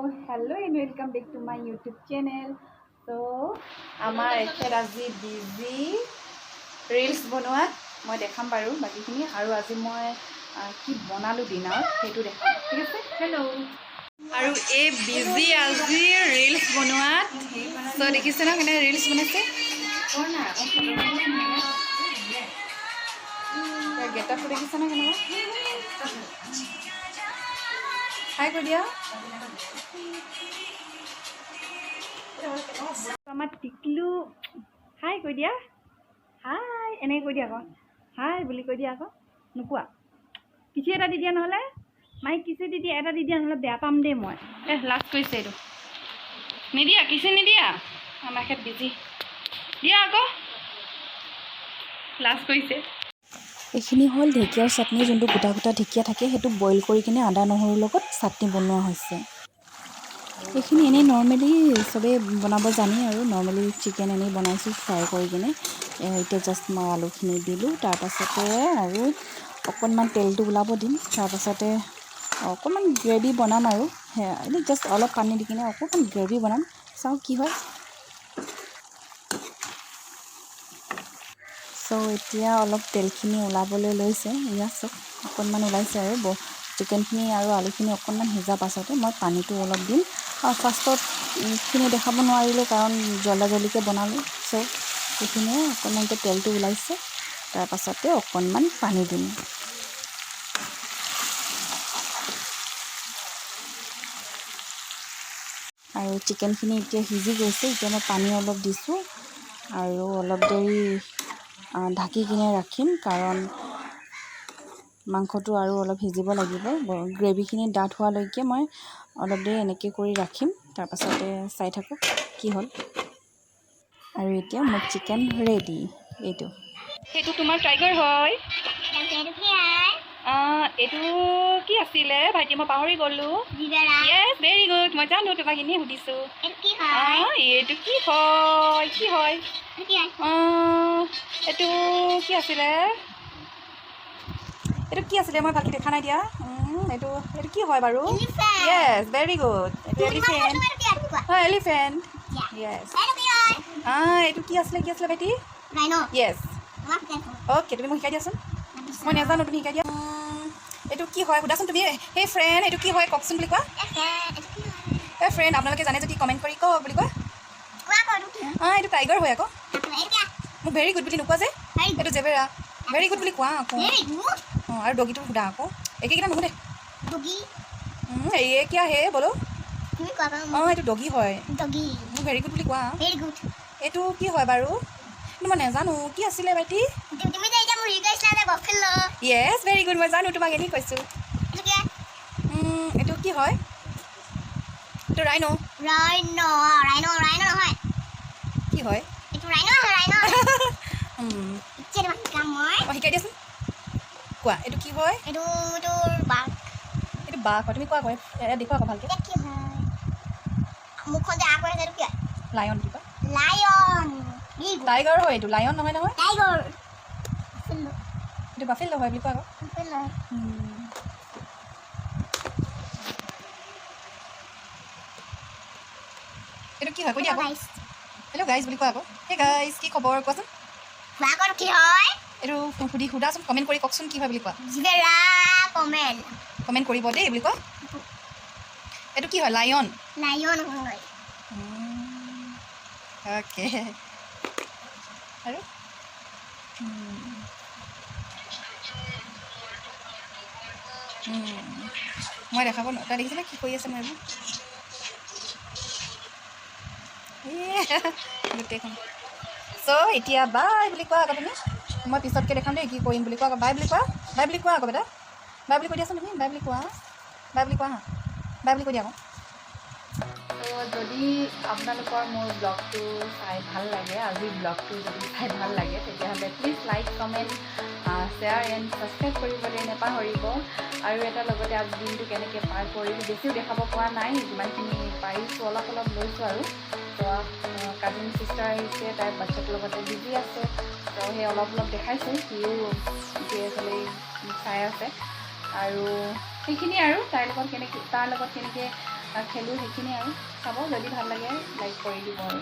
hello and welcome back to my YouTube channel. So, আমাৰ এখেত আজি বিজি ৰিলছ বনোৱাত মই দেখাম বাৰু বাকিখিনি আৰু আজি মই কি বনালো ডিনাৰ সেইটো দেখাম ঠিক আছে হেল্ল' আৰু এই বিজি আজি ৰিলছ বনোৱাত সো দেখিছে না কেনে ৰিলছ বনাইছে গেট আপ দেখিছে না কেনে হাই কৈ দিয়া আমাৰ টিকলু হাই কৈ দিয়া হাই এনেকৈ কৈ দিয়া আকৌ হাই বুলি কৈ দিয়া আকৌ নোকোৱা কিছু এটা দি দিয়া নহ'লে মাইক কিছু দি দিয়া এটা দি দিয়া নহ'লে বেয়া পাম দেই মই লাষ্ট কৈছে এইটো নিদিয়া কিছু নিদিয়া আমাৰ খেত বিজি দিয়া আকৌ লাষ্ট কৈছে এইখিনি হ'ল ঢেকীয়াৰ চাটনি যোনটো গোটা গোটা ঢেকীয়া থাকে সেইটো বইল কৰি কিনে আদা নহৰুৰ লগত চাটনি বনোৱা হৈছে এইখিনি এনেই নৰ্মেলি চবেই বনাব জানে আৰু নৰ্মেলি চিকেন এনেই বনাইছোঁ ফ্ৰাই কৰি কিনে এতিয়া জাষ্ট মই আলুখিনি দিলোঁ তাৰপাছতে আৰু অকণমান তেলটো ওলাব দিম তাৰপাছতে অকণমান গ্ৰেভি বনাম আৰু এনেই জাষ্ট অলপ পানী দি কিনে অকণমান গ্ৰেভি বনাম চাওঁ কি হয় চ' এতিয়া অলপ তেলখিনি ওলাবলৈ লৈছে ইয়াত চব অকণমান ওলাইছে আৰু চিকেনখিনি আৰু আলুখিনি অকণমান সিজা পাছতে মই পানীটো অলপ দিম ফাৰ্ষ্টত খিনি দেখাব নোৱাৰিলোঁ কাৰণ জল্দিকৈ বনালোঁ চ' সেইখিনিয়ে অকণমানকৈ তেলটো ওলাইছে তাৰপাছতে অকণমান পানী দিম আৰু চিকেনখিনি এতিয়া সিজি গৈছে এতিয়া মই পানী অলপ দিছোঁ আৰু অলপ দেৰি ঢাকি কিনে ৰাখিম কাৰণ মাংসটো আৰু অলপ সিজিব লাগিব গ্ৰেভিখিনি ডাঠ হোৱালৈকে মই অলপ দেৰি এনেকৈ কৰি ৰাখিম তাৰপাছতে চাই থাকক কি হ'ল আৰু এতিয়া মোৰ চিকেন ৰেডি এইটো সেইটো তোমাৰ টাইগাৰ হয় এইটো কি আছিলে ভাইটি মই পাহৰি গ'লোঁ য়েছ ভেৰি গুড মই জানো তোমাক এনেই সুধিছোঁ এইটো কি হয় কি হয় এইটো কি আছিলে এইটো কি আছিলে মই ভালকৈ দেখা নাই দিয়া এইটো এইটো কি হয় বাৰু য়েছ ভেৰি গুড এইটো এলিফেণ্ট হয় এলিফেণ্ট য়েছ এইটো কি আছিলে ভাইটি য়েছ অ'কে তুমি মোক শিকাই দিয়াচোন মই নাজানো তুমি শিকাই দিয়া এইটো কি হয় সোধাচোন তুমি সেই ফ্ৰেণ্ড এইটো কি হয় কওকচোন বুলি কোৱা এই ফ্ৰেণ্ড আপোনালোকে জানে যদি কমেণ্ট কৰি কওক বুলি কোৱা এইটো টাইগাৰ হয় আকৌ মোক ভেৰি গুড বুলি নোকোৱা যে এইটো জেবেৰা ভেৰি গুড বুলি কোৱা আকৌ আৰু ডগিটো সোধা আকৌ একেইকেইটা নুসুধে এই কিয় হে বলো এইটো ডগি হয় মোক ভেৰি গুড বুলি কোৱা এইটো কি হয় বাৰু কিন্তু মই নাজানো কি আছিলে ভাইটি য়েছ ভেৰি গুড মই জানো তোমাক এনেই কৈছোঁ এইটো কি হয় এইটো ৰাইনো কি হয় শিকাই দিয়াচোন কোৱা এইটো কি হয় এইটো বাঘ হয় তুমি কোৱা কয় দেখুৱা আকৌ ভালকৈ লায়ন কি কয় টাইগাৰ হয় এইটো লায়ন নহয় এইটো বাফেল হয় বুলি কোৱা আকৌ এইটো কি হয় কৈ দিয়া আকৌ হেল্ল' গাইজ বুলি কোৱা আকৌ সেই গাইজ কি খবৰ কোৱাচোন এইটো সোধাচোন কমেণ্ট কৰি কওকচোন কি হয় বুলি কোৱা কমেণ্ট কৰিব দেই বুলি কোৱা এইটো কি হয় লায়ন অ'কে আৰু মই দেখাব তই দেখিছেনে কি কৰি আছে মই এইবোৰ গোটেইখন চ' এতিয়া বাই বুলি কোৱা আকৌ তুমি মই পিছতকৈ দেখাম দেই কি কৰিম বুলি কোৱা আকৌ বাই বুলি কোৱা আকৌ বেটা বাই বুলি কৈ দিয়াচোন তুমি বাই বুলি কোৱা বাই বুলি কোৱা বাই বুলি কৈ দিয়া আকৌ ত' যদি আপোনালোকৰ মোৰ ব্লগটো চাই ভাল লাগে আজিৰ ব্লগটো যদি চাই ভাল লাগে তেতিয়াহ'লে please like comment share and subscribe কৰিবলৈ নাপাহৰিব আৰু এটা লগতে আজি দিনটো কেনেকৈ পাৰ কৰিলোঁ বেছিও দেখাব পৰা নাই যিমানখিনি পাৰিছোঁ অলপ লৈছোঁ আৰু কাজিন চিষ্টাৰ আহিছে তাইৰ বাচ্ছাটোৰ লগতে বিজি আছে ত' সেই অলপ দেখাইছোঁ সিও এইফালে চাই আছে আৰু সেইখিনি আৰু তাৰ লগত কেনেকৈ খেলোঁ সেইখিনিয়ে আৰু চাব যদি ভাল লাগে লাইক কৰি দিব আৰু